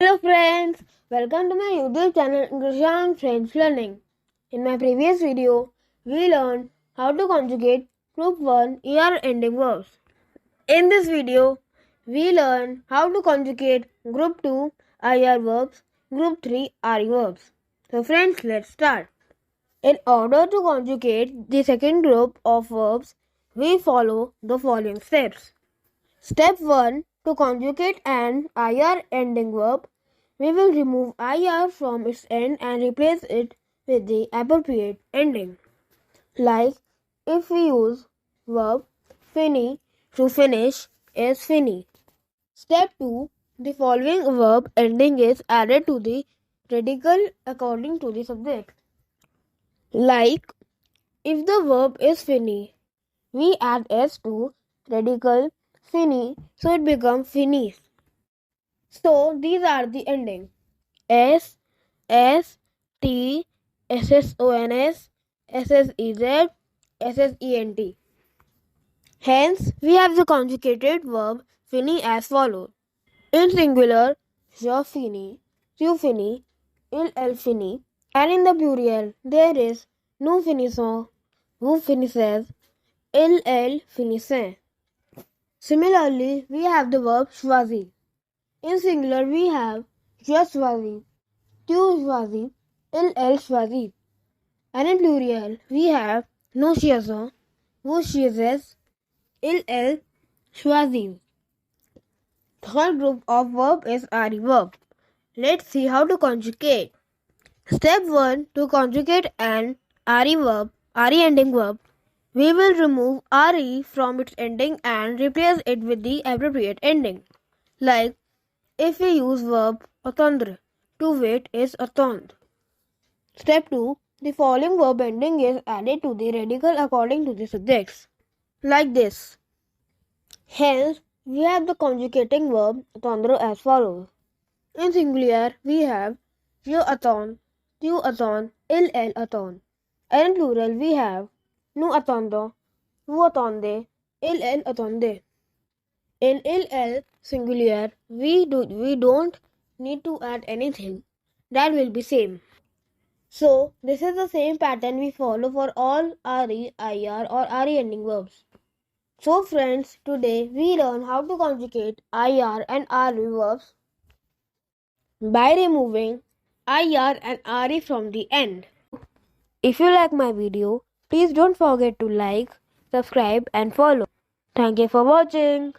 Hello friends, welcome to my YouTube channel English and French Learning. In my previous video, we learned how to conjugate group 1 ER ending verbs. In this video, we learn how to conjugate group 2 IR verbs, group 3 RE verbs. So friends, let's start. In order to conjugate the second group of verbs, we follow the following steps. Step 1. To conjugate an IR ending verb, we will remove IR from its end and replace it with the appropriate ending. Like if we use verb fini to finish is fini. Step 2. The following verb ending is added to the radical according to the subject. Like if the verb is fini, we add s to radical fini, so it becomes finis. So these are the ending: S, S, T, SSONS, SSEZ, SSENT. Hence, we have the conjugated verb fini as follows. In singular, je finis, tu finis, il finit, and in the plural, there is nous finissons, vous finissez, il finissent. Similarly, we have the verb choisir. In singular, we have je choisis, tu choisis, il choisit. And in plural, we have nous choisissons, vous choisissez, il choisit. Third group of verb is RE verb. Let's see how to conjugate. Step 1. To conjugate an RE verb, RE ending verb, we will remove RE from its ending and replace it with the appropriate ending. Like if we use verb attendre, to wait is attendre. Step 2. The following verb ending is added to the radical according to the subjects. Like this. Hence, we have the conjugating verb attendre as follows. In singular, we have je attends, tu attends, il attend. And in plural, we have nous attendons, vous attendez, il attendait. In il singular, we don't need to add anything. That will be same. So, this is the same pattern we follow for all RE, IR or RE ending verbs. So friends, today we learn how to conjugate IR and RE verbs by removing IR and RE from the end. If you like my video, please don't forget to like, subscribe and follow. Thank you for watching.